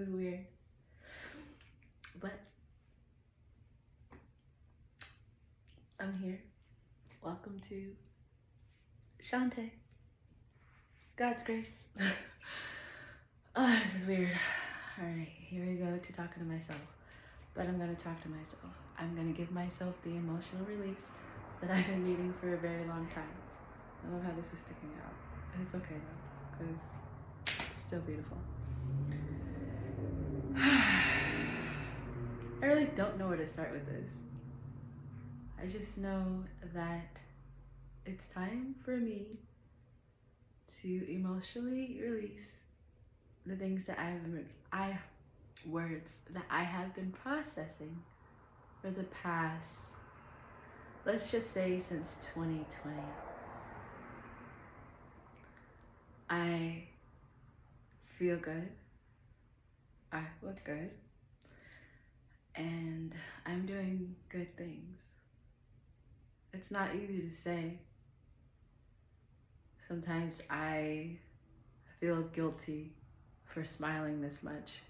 is weird. But I'm here. Welcome to Shantae. God's grace. Oh, this is weird. Alright, here we go to talking to myself. But I'm gonna talk to myself. I'm gonna give myself the emotional release that I've been needing for a very long time. I love how this is sticking out. It's okay though, because it's still beautiful. I really don't know where to start with this. I just know that it's time for me to emotionally release the things that words that I have been processing for the past, let's just say since 2020. I feel good. I look good. And I'm doing good things. It's not easy to say. Sometimes I feel guilty for smiling this much,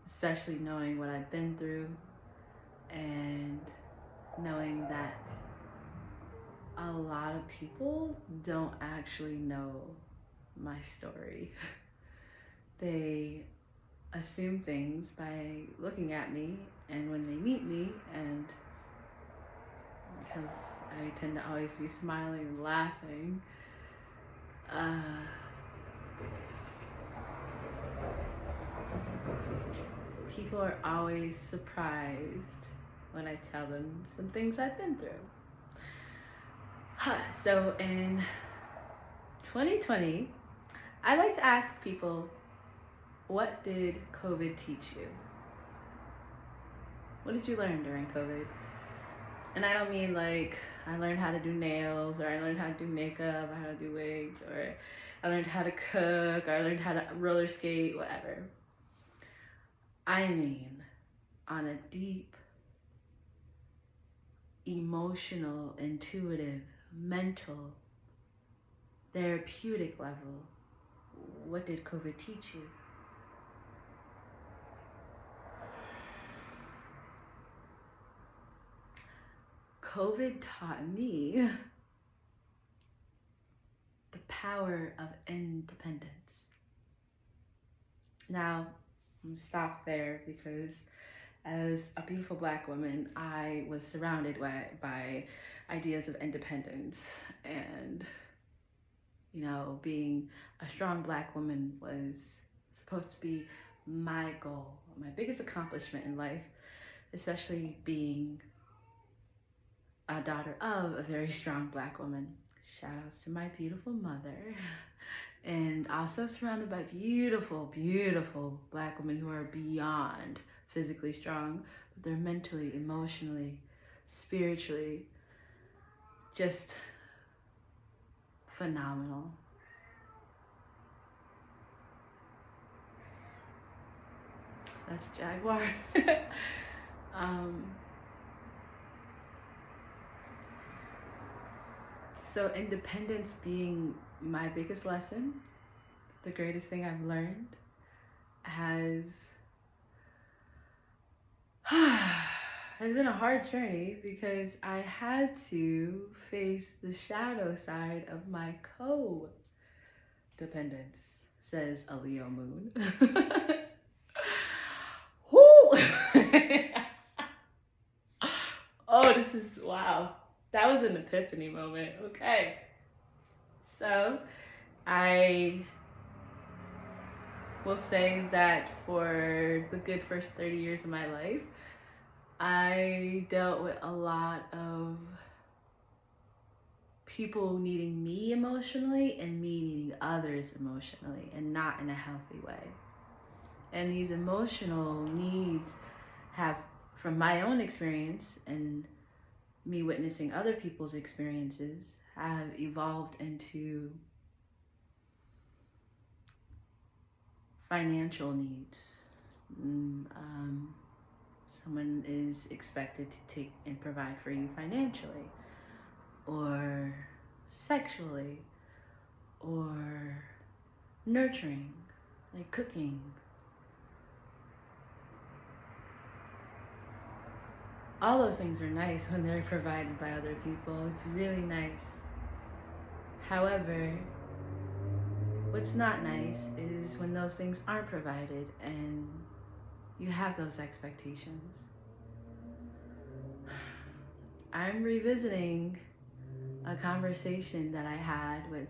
especially knowing what I've been through and knowing that a lot of people don't actually know my story. They assume things by looking at me, and when they meet me, and because I tend to always be smiling and laughing, people are always surprised when I tell them some things I've been through. So in 2020, I like to ask people, what did COVID teach you? What did you learn during COVID? And I don't mean like I learned how to do nails, or I learned how to do makeup, or how to do wigs, or I learned how to cook, or I learned how to roller skate, whatever. I mean, on a deep, emotional, intuitive, mental, therapeutic level, what did COVID teach you? COVID taught me the power of independence. Now, I'm gonna stop there because as a beautiful Black woman, I was surrounded by ideas of independence, and being a strong Black woman was supposed to be my goal, my biggest accomplishment in life, especially being a daughter of a very strong Black woman. Shout outs to my beautiful mother. And also surrounded by beautiful, beautiful Black women who are beyond physically strong, but they're mentally, emotionally, spiritually just phenomenal. That's Jaguar. So independence being my biggest lesson, the greatest thing I've learned, has been a hard journey because I had to face the shadow side of my codependence, says a Leo moon. Oh, this is, wow. That was an epiphany moment. Okay. So I will say that for the good first 30 years of my life, I dealt with a lot of people needing me emotionally and me needing others emotionally, and not in a healthy way. And these emotional needs have, from my own experience and me witnessing other people's experiences, have evolved into financial needs. Someone is expected to take and provide for you financially, or sexually, or nurturing, like cooking, All those things are nice when they're provided by other people. It's really nice. However, what's not nice is when those things aren't provided and you have those expectations. I'm revisiting a conversation that I had with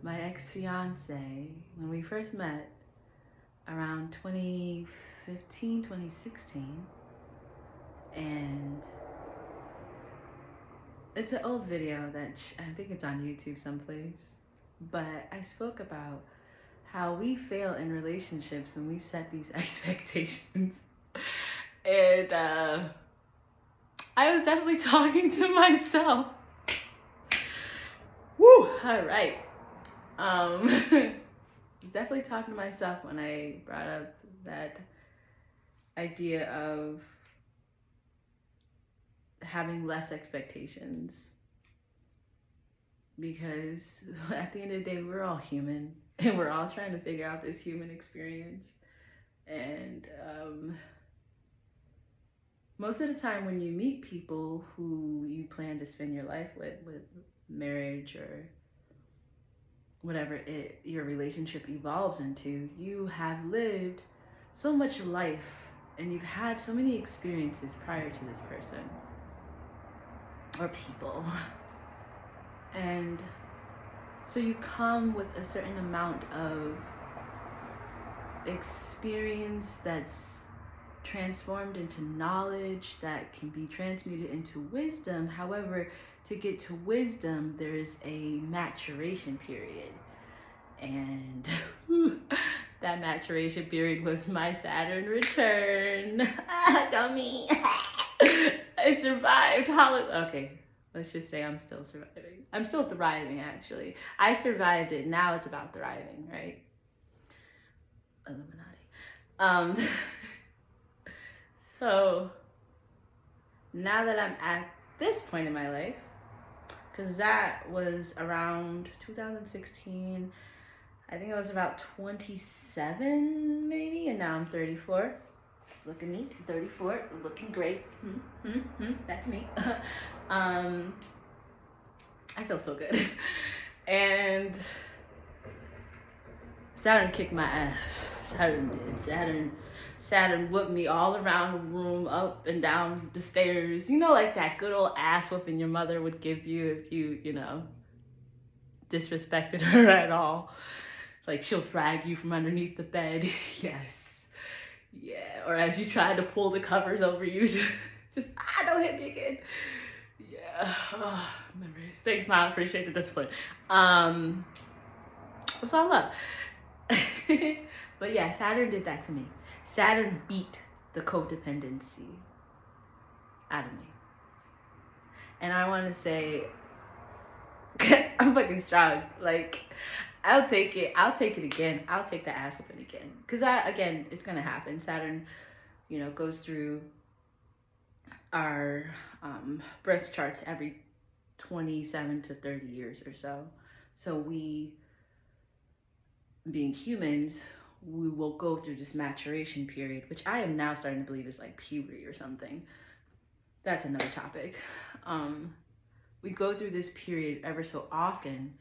my ex-fiance when we first met around 2015, 2016. And it's an old video that I think it's on YouTube someplace. But I spoke about how we fail in relationships when we set these expectations. And I was definitely talking to myself. Woo! All right. I was definitely talking to myself when I brought up that idea of having less expectations, because at the end of the day, we're all human and we're all trying to figure out this human experience. And most of the time when you meet people who you plan to spend your life with marriage or whatever your relationship evolves into, you have lived so much life and you've had so many experiences prior to this person or people. And so you come with a certain amount of experience that's transformed into knowledge that can be transmuted into wisdom. However, to get to wisdom, there's a maturation period. And that maturation period was my Saturn return. Dummy. I survived. Okay, let's just say I'm still surviving. I'm still thriving, actually. I survived it. Now it's about thriving, right? Illuminati. So now that I'm at this point in my life, because that was around 2016, I think I was about 27 maybe, and now I'm 34. Look at me, 34, looking great. That's me. I feel so good. And Saturn kicked my ass. Saturn did. Saturn whipped me all around the room, up and down the stairs. You know, like that good old ass whooping your mother would give you if you know, disrespected her at all. Like, she'll drag you from underneath the bed. Yes. Yeah. Or as you try to pull the covers over you, just don't hit me again. Yeah. Oh, memories. Stay smiling, appreciate the discipline. What's all up? But yeah, Saturn did that to me. Saturn beat the codependency out of me. And I want to say, I'm fucking strong. Like, I'll take it. I'll take it again. I'll take the ass whooping again. Because again, it's going to happen. Saturn, you know, goes through our birth charts every 27 to 30 years or so. So we, being humans, we will go through this maturation period, which I am now starting to believe is like puberty or something. That's another topic. We go through this period ever so often.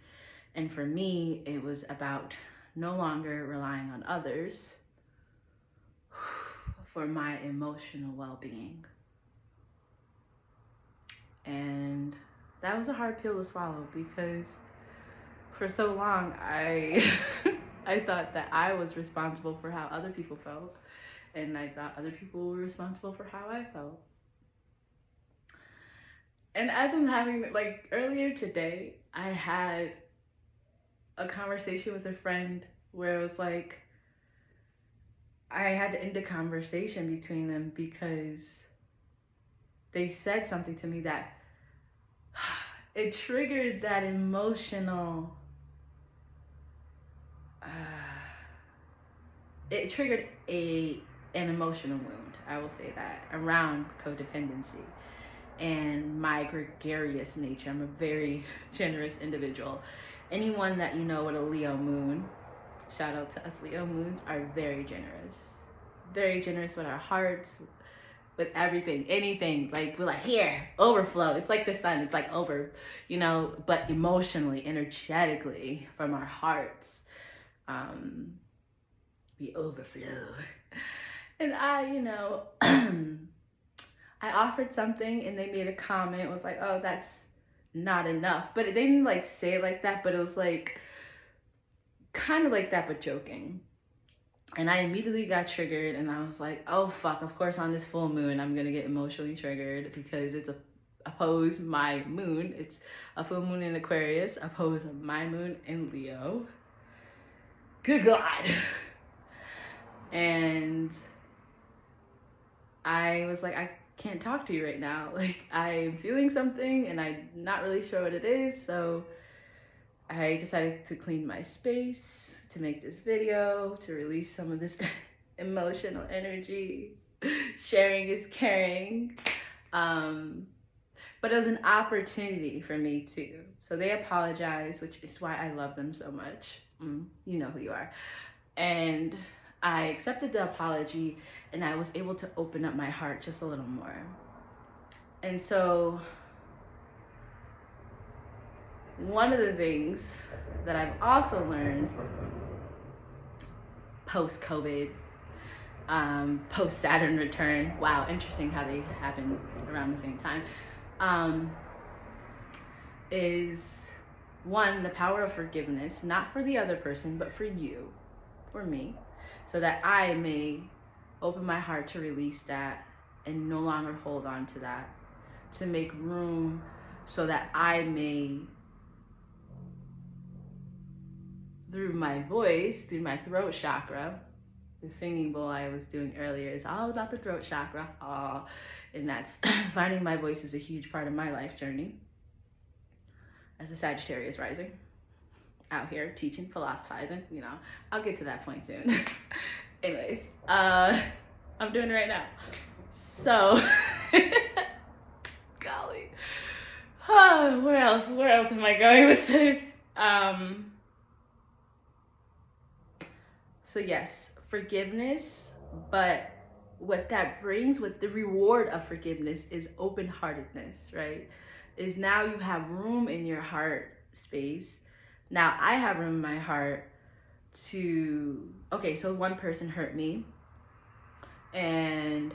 And for me, it was about no longer relying on others for my emotional well-being. And that was a hard pill to swallow, because for so long I thought that I was responsible for how other people felt, and I thought other people were responsible for how I felt. And as I'm having, like, earlier today, I had a conversation with a friend where it was like, I had to end a conversation between them because they said something to me that it triggered that emotional, it triggered an emotional wound, I will say that, around codependency and my gregarious nature. I'm a very generous individual. Anyone that you know with a Leo moon, shout out to us Leo moons, are very generous with our hearts, with everything, anything. Like, we're like, here, overflow. It's like the sun. It's like over, you know, but emotionally, energetically, from our hearts, we overflow. And I, you know, I offered something and they made a comment. It was like, oh, that's not enough. But they didn't like say it like that, but it was like kind of like that, but joking. And I immediately got triggered and I was like, oh fuck, of course on this full moon I'm gonna get emotionally triggered because it's oppose my moon. It's a full moon in Aquarius, oppose my moon in Leo. Good God. And I was like, I can't talk to you right now. Like, I'm feeling something and I'm not really sure what it is. So I decided to clean my space, to make this video, to release some of this emotional energy. Sharing is caring. But it was an opportunity for me too. So they apologized, which is why I love them so much. You know who you are. And I accepted the apology and I was able to open up my heart just a little more. And so one of the things that I've also learned post-COVID, post-Saturn return, wow, interesting how they happen around the same time, is one, the power of forgiveness, not for the other person, but for you, for me, so that I may open my heart to release that and no longer hold on to that, to make room so that I may, through my voice, through my throat chakra, the singing bowl I was doing earlier is all about the throat chakra. And that's finding my voice is a huge part of my life journey as a Sagittarius rising, out here teaching, philosophizing, you know. I'll get to that point soon. Anyways, I'm doing it right now. So, golly. Where else am I going with this? So yes, forgiveness, but what that brings, what the reward of forgiveness is open-heartedness, right? Is now you have room in your heart space. Now I have room in my heart to, okay, so one person hurt me, and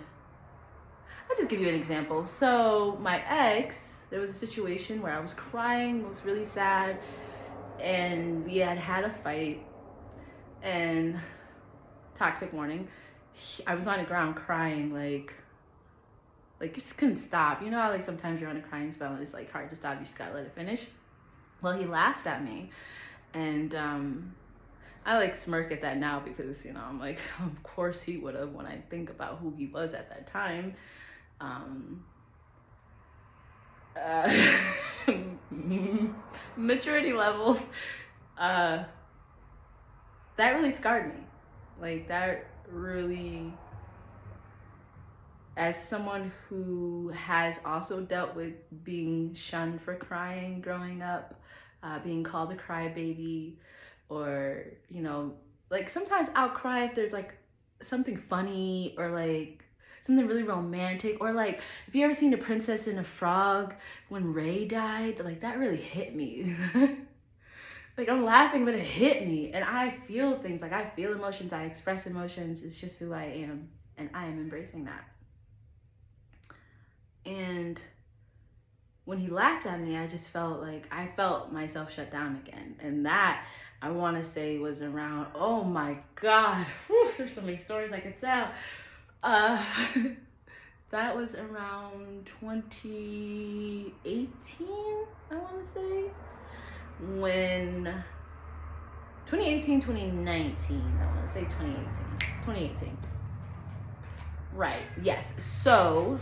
I'll just give you an example. So my ex, there was a situation where I was crying, was really sad, and we had had a fight, and toxic warning, I was on the ground crying, like just couldn't stop. You know how like sometimes you're on a crying spell and it's like hard to stop, you just gotta let it finish? Well, he laughed at me, and I like smirk at that now because, you know, I'm like, of course he would have, when I think about who he was at that time. Maturity levels, that really scarred me. Like, that really, as someone who has also dealt with being shunned for crying growing up, being called a crybaby, or, you know, like sometimes I'll cry if there's like something funny or like something really romantic, or like, if you ever seen The Princess and the Frog when Ray died, like that really hit me. Like, I'm laughing, but it hit me, and I feel things, like I feel emotions, I express emotions. It's just who I am, and I am embracing that. And when he laughed at me, I just felt like, I felt myself shut down again. And that, I want to say, was around, oh my God, whew, there's so many stories I could tell. That was around 2018, I want to say. When 2018, 2019, I want to say 2018. Right, yes. So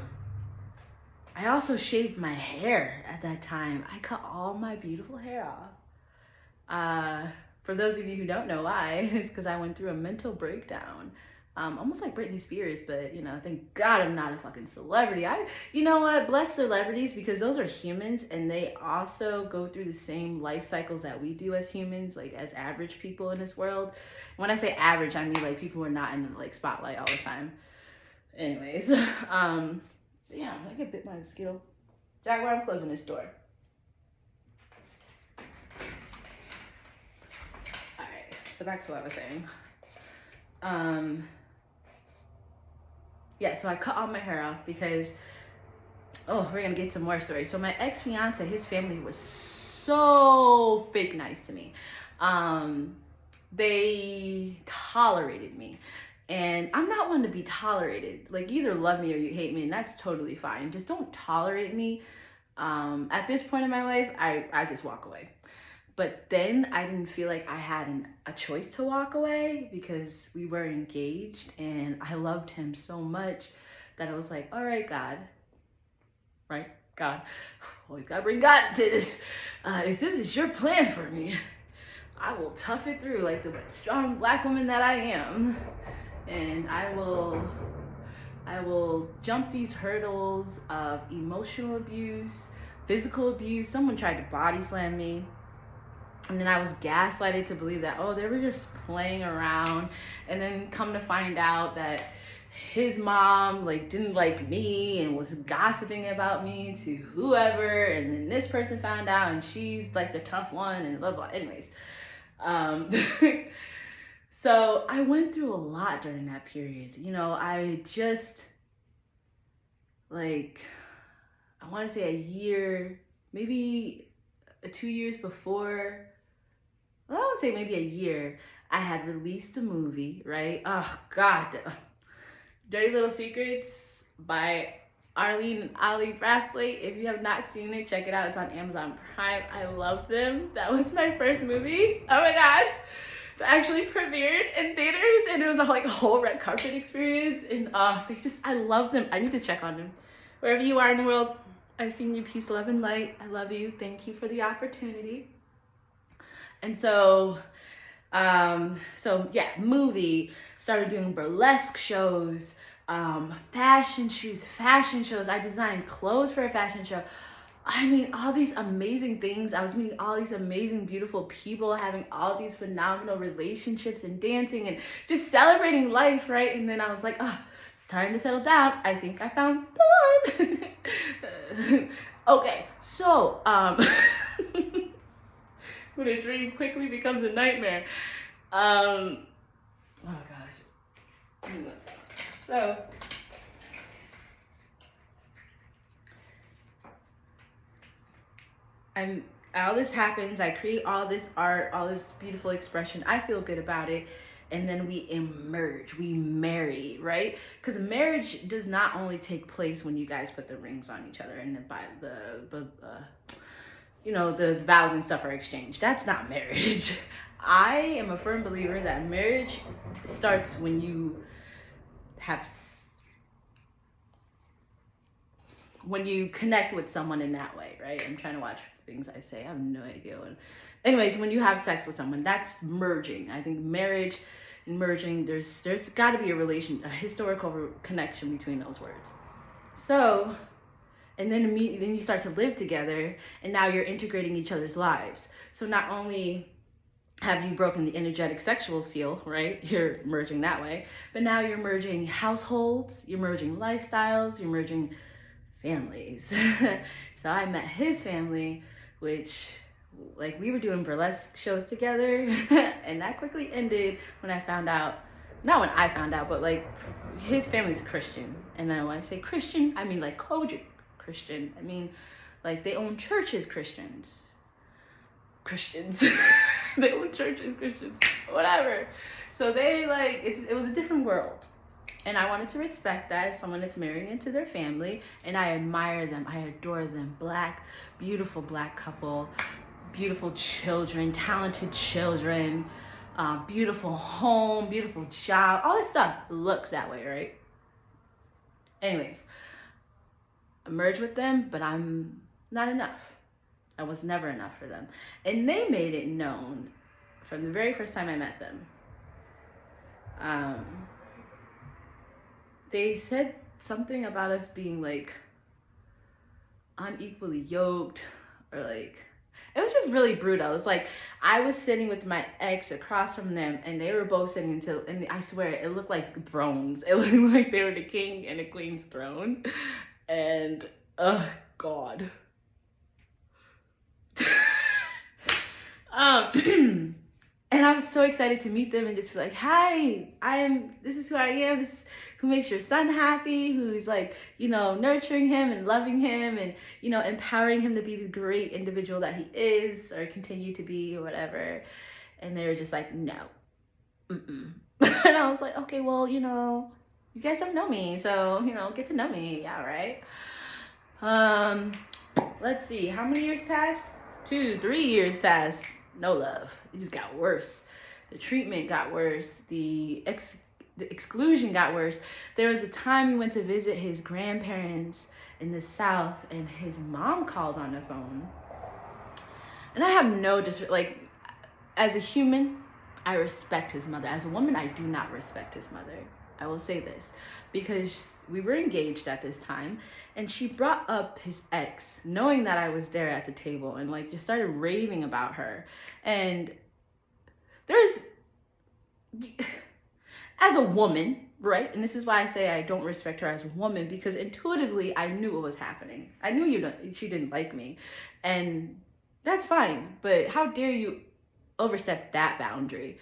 I also shaved my hair at that time. I cut all my beautiful hair off. For those of you who don't know why, it's because I went through a mental breakdown. Almost like Britney Spears, but, you know, thank God I'm not a fucking celebrity. You know what, bless celebrities, because those are humans, and they also go through the same life cycles that we do as humans, like as average people in this world. When I say average, I mean like people who are not in the like spotlight all the time. Anyways, damn, I get bit by a mosquito. Jaguar, I'm closing this door. Alright, so back to what I was saying. Yeah, so I cut all my hair off because, oh, we're gonna get some more stories. So my ex-fiance, his family was so fake nice to me. They tolerated me. And I'm not one to be tolerated. Like, you either love me or you hate me, and that's totally fine. Just don't tolerate me. At this point in my life, I just walk away. But then I didn't feel like I had a choice to walk away because we were engaged and I loved him so much that I was like, all right, God, right? God, always gotta bring God into this. If this is your plan for me, I will tough it through like the strong Black woman that I am. And I will jump these hurdles of emotional abuse, physical abuse. Someone tried to body slam me. And then I was gaslighted to believe that, oh, they were just playing around. And then come to find out that his mom like didn't like me and was gossiping about me to whoever. And then this person found out and she's like the tough one and blah, blah. Anyways. So I went through a lot during that period. You know, I just, like, I want to say a year, maybe 2 years before, well, I would say maybe a year, I had released a movie, right? Oh, God. Dirty Little Secrets by Arlene and Ali Brathwaite. If you have not seen it, check it out. It's on Amazon Prime. I love them. That was my first movie. Oh, my God. Actually premiered in theaters, and it was a whole red carpet experience, and I love them. I need to check on them. Wherever you are in the world, I've seen you. Peace, love, and light. I love you. Thank you for the opportunity. And so yeah, movie, started doing burlesque shows, fashion shows. I designed clothes for a fashion show. I mean, all these amazing things. I was meeting all these amazing, beautiful people, having all these phenomenal relationships and dancing and just celebrating life, right? And then I was like, oh, it's time to settle down. I think I found the one. Okay, so, when a dream quickly becomes a nightmare. Oh gosh. So, all this happens, I create all this art, all this beautiful expression, I feel good about it, and then we emerge, we marry, right? Because marriage does not only take place when you guys put the rings on each other and the vows and stuff are exchanged. That's not marriage. I am a firm believer that marriage starts when you connect with someone in that way, right? I'm trying to watch things I say. I have no idea what. Anyways, when you have sex with someone, that's merging. I think marriage and merging, there's got to be a historical connection between those words. So, and then you start to live together, and now you're integrating each other's lives. So not only have you broken the energetic sexual seal, right? You're merging that way, but now you're merging households, you're merging lifestyles, you're merging families. So I met his family, which, like, we were doing burlesque shows together, and that quickly ended when I found out, not when I found out, but like his family's Christian. And then when I say Christian, I mean like Kojic Christian. I mean, like, they own churches, Christians. They own churches, Christians, whatever. So they it was a different world. And I wanted to respect that as someone that's marrying into their family. And I admire them. I adore them. Black, beautiful Black couple, beautiful children, talented children, beautiful home, beautiful job. All this stuff looks that way, right? Anyways, I merged with them, but I'm not enough. I was never enough for them. And they made it known from the very first time I met them. They said something about us being like unequally yoked, or like, It was just really brutal. It's like I was sitting with my ex across from them, and they were both sitting until, and I swear it looked like thrones. It looked like they were the king and the queen's throne. And oh God. And I was so excited to meet them and just be like, hi, this is who I am. This is who makes your son happy, who's like, nurturing him and loving him and, empowering him to be the great individual that he is or continue to be or whatever. And they were just like, no. And I was like, okay, well, you guys don't know me. So, get to know me. Yeah, right. Let's see. How many years passed? 2, 3 years passed. No love. It just got worse. The treatment got worse. The exclusion got worse. There was a time he went to visit his grandparents in the South, and his mom called on the phone. And I have no as a human, I respect his mother. As a woman, I do not respect his mother. I will say this, because we were engaged at this time, and she brought up his ex, knowing that I was there at the table, and just started raving about her. And as a woman, right? And this is why I say I don't respect her as a woman, because intuitively I knew what was happening. I knew she didn't like me, and that's fine. But how dare you overstep that boundary?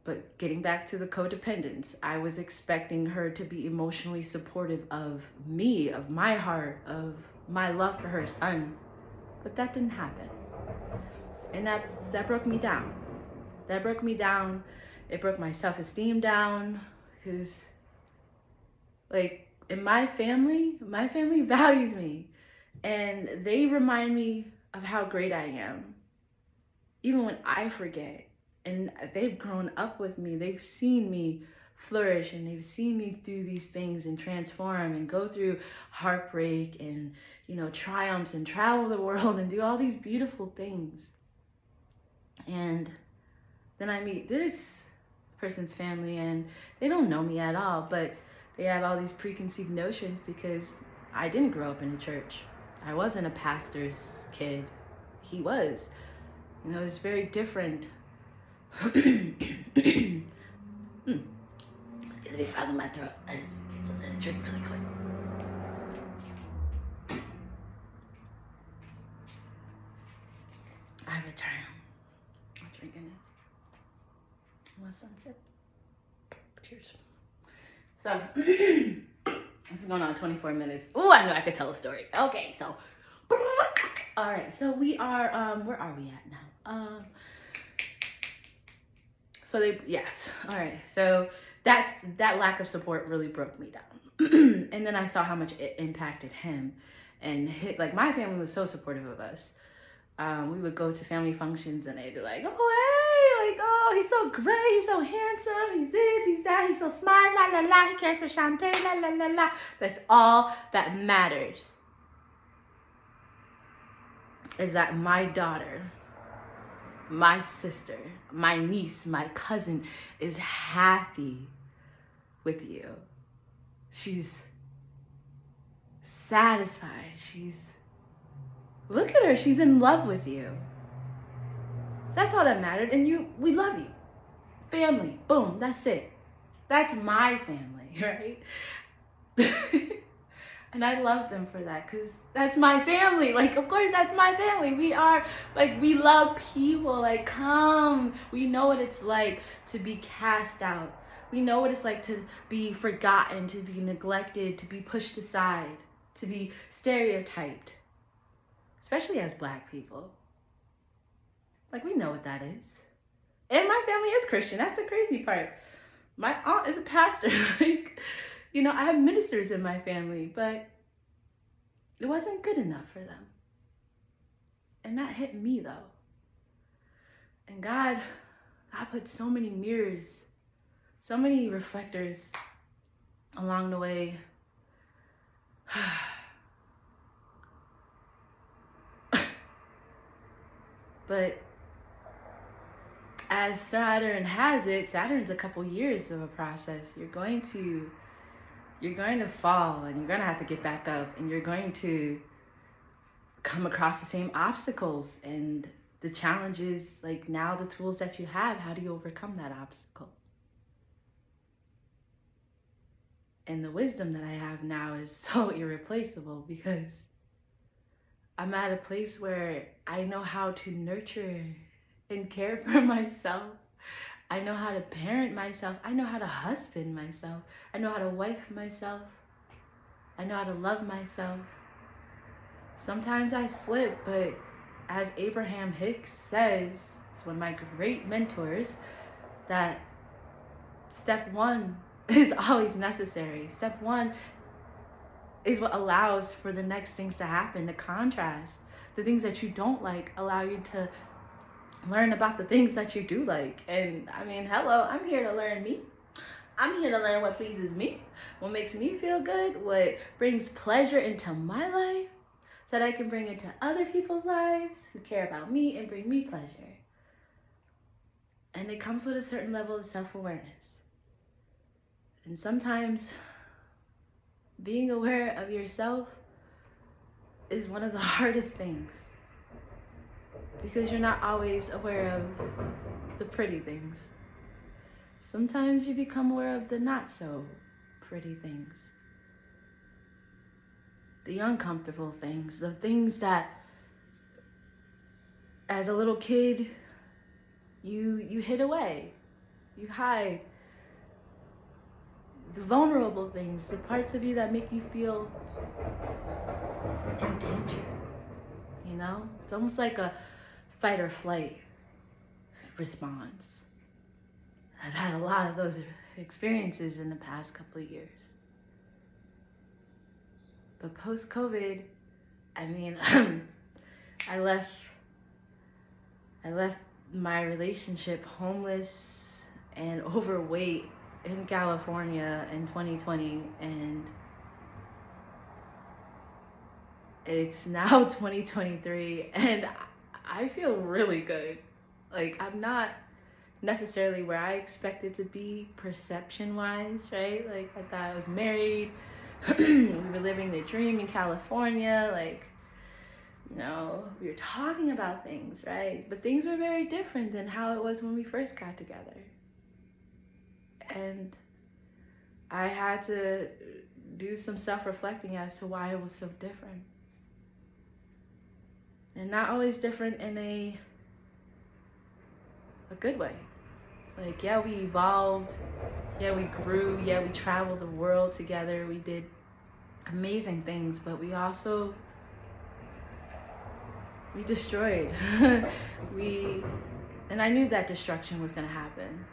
But getting back to the codependence, I was expecting her to be emotionally supportive of me, of my heart, of my love for her son. But that didn't happen. And that broke me down. That broke me down. It broke my self-esteem down. Because, in my family values me. And they remind me of how great I am. Even when I forget. And they've grown up with me. They've seen me flourish, and they've seen me do these things and transform and go through heartbreak and, triumphs and travel the world and do all these beautiful things. And then I meet this person's family, and they don't know me at all, but they have all these preconceived notions because I didn't grow up in a church. I wasn't a pastor's kid. He was. It's very different. Excuse me, frog in my throat. I get something to drink really quick. I return. I'm drinking it. Want sunset? Cheers. So, this is going on 24 minutes. Oh, I know I could tell a story. Okay, so. All right, so we are, where are we at now? All right. So that lack of support really broke me down. And then I saw how much it impacted him. And my family was so supportive of us. We would go to family functions, and they'd be like, oh, hey, oh, he's so great, he's so handsome, he's this, he's that, he's so smart, la, la, la, he cares for Shantae, la, la, la, la. That's all that matters. Is that my daughter, my sister, my niece, my cousin is happy with you. She's satisfied. Look at her. She's in love with you. That's all that mattered. And we love you. Family. Boom. That's it. That's my family, right? And I love them for that, because that's my family. Of course, that's my family. We are, we love people. Come. We know what it's like to be cast out. We know what it's like to be forgotten, to be neglected, to be pushed aside, to be stereotyped. Especially as Black people. We know what that is. And my family is Christian. That's the crazy part. My aunt is a pastor. I have ministers in my family, but it wasn't good enough for them. And that hit me, though. And God put so many mirrors, so many reflectors along the way. But as Saturn has it, Saturn's a couple years of a process. You're going to fall, and you're going to have to get back up, and you're going to come across the same obstacles and the challenges. Like, now the tools that you have, how do you overcome that obstacle? And the wisdom that I have now is so irreplaceable, because I'm at a place where I know how to nurture and care for myself. I know how to parent myself. I know how to husband myself. I know how to wife myself. I know how to love myself. Sometimes I slip, but as Abraham Hicks says, he's one of my great mentors, that step one is always necessary. Step one is what allows for the next things to happen, to contrast. The things that you don't like allow you to learn about the things that you do like. And I mean, hello, I'm here to learn me. I'm here to learn what pleases me, what makes me feel good, what brings pleasure into my life, so that I can bring it to other people's lives who care about me and bring me pleasure. And it comes with a certain level of self-awareness. And sometimes being aware of yourself is one of the hardest things, because you're not always aware of the pretty things. Sometimes you become aware of the not so pretty things, the uncomfortable things, the things that as a little kid you hid away, you hide. The vulnerable things, the parts of you that make you feel in danger, you know? It's almost like a fight or flight response. I've had a lot of those experiences in the past couple of years. But post-COVID, I mean, I left my relationship homeless and overweight in California in 2020, and it's now 2023, and I feel really good. Like, I'm not necessarily where I expected to be perception-wise, right? Like, I thought I was married, we were living the dream in California, like, you know, we were talking about things, right? But things were very different than how it was when we first got together. And I had to do some self-reflecting as to why it was so different. And not always different in a good way. Like, yeah, we evolved, yeah, we grew, yeah, we traveled the world together, we did amazing things, but we destroyed. And I knew that destruction was gonna happen,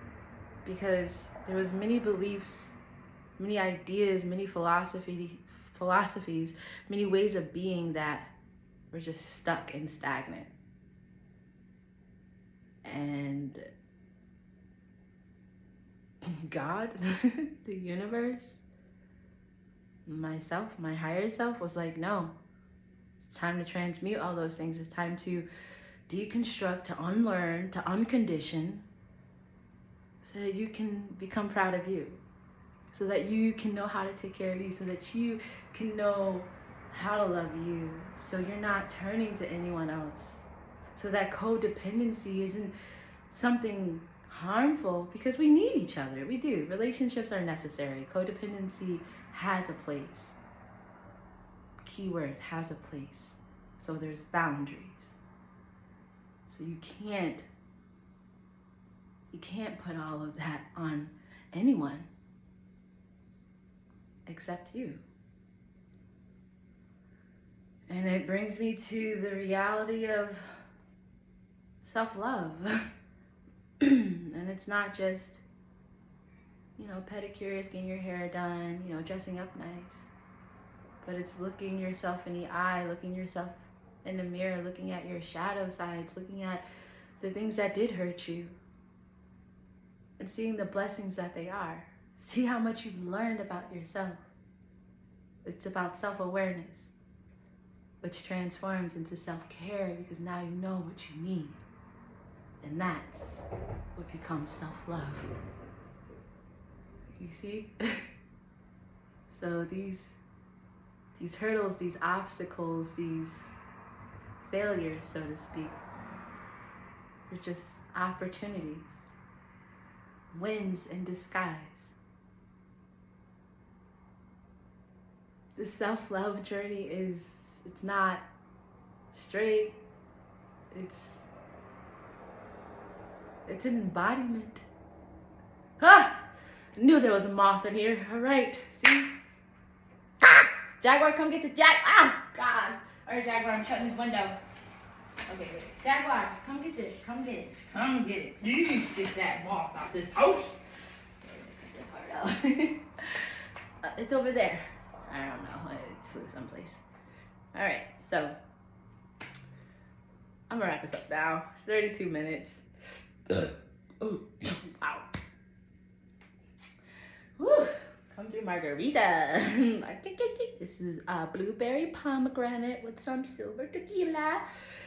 because there was many beliefs, many ideas, many philosophies, many ways of being that were just stuck and stagnant. And God, the universe, myself, my higher self was like, no, it's time to transmute all those things. It's time to deconstruct, to unlearn, to uncondition, so that you can become proud of you, so that you can know how to take care of you, so that you can know how to love you, so you're not turning to anyone else, so that codependency isn't something harmful, because we need each other. We do. Relationships are necessary. Codependency has a place. Keyword, has a place. So there's boundaries. So you can't put all of that on anyone except you. And it brings me to the reality of self-love. And it's not just, you know, pedicures, getting your hair done, you know, dressing up nice. But it's looking yourself in the eye, looking yourself in the mirror, looking at your shadow sides, looking at the things that did hurt you, and seeing the blessings that they are. See how much you've learned about yourself. It's about self-awareness, which transforms into self-care, because now you know what you need. And that's what becomes self-love. You see? So these hurdles, these obstacles, these failures, so to speak. They're just opportunities, wins in disguise. The self-love journey it's not straight. It's an embodiment. Ah! I knew there was a moth in here. All right, see? Ah! Jaguar, come get the Ah! God. All right, Jaguar, I'm shutting this window. Okay, wait. Jaguar, come get this. Come get it. Come get it. You get that moth out this house. Cut that part out. It's over there. I don't know. It flew someplace. All right, so I'm gonna wrap this up now. It's 32 minutes. Oh, wow. Woo. Come through margarita. This is blueberry pomegranate with some silver tequila.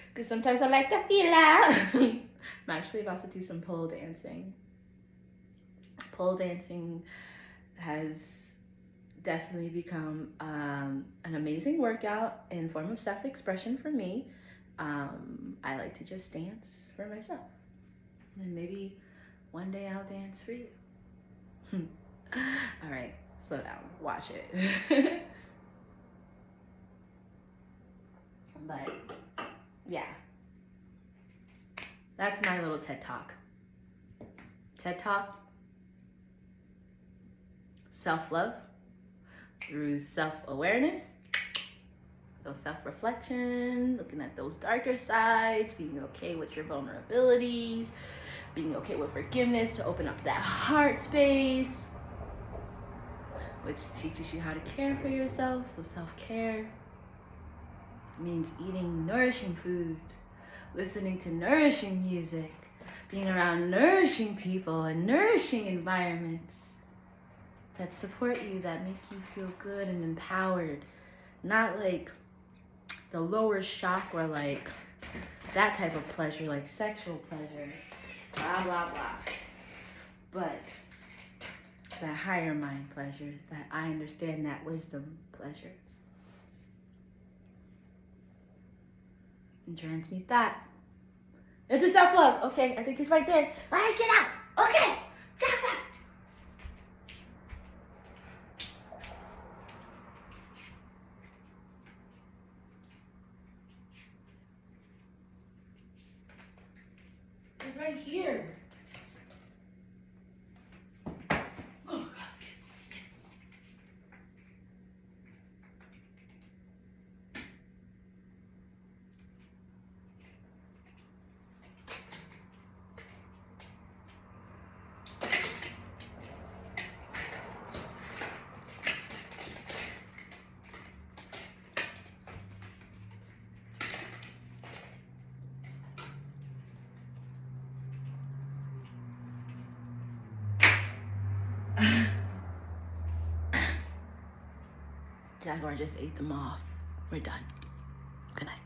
Because sometimes I like tequila. I'm actually about to do some pole dancing. Pole dancing has definitely become an amazing workout and form of self-expression for me. I like to just dance for myself. And maybe one day I'll dance for you. All right, slow down, watch it. But yeah, that's my little TED Talk. TED Talk, self-love through self-awareness. So self-reflection, looking at those darker sides, being okay with your vulnerabilities, being okay with forgiveness to open up that heart space, which teaches you how to care for yourself. So self-care means eating nourishing food, listening to nourishing music, being around nourishing people and nourishing environments that support you, that make you feel good and empowered. Not like the lower chakra, like that type of pleasure, like sexual pleasure, blah, blah, blah. But that higher mind pleasure, that I understand, that wisdom pleasure. And transmute that into self-love. Okay, I think it's right there. All right, get out. Okay, jump up. It's right here. Oh, Jaguar just ate them off. We're done. Good night.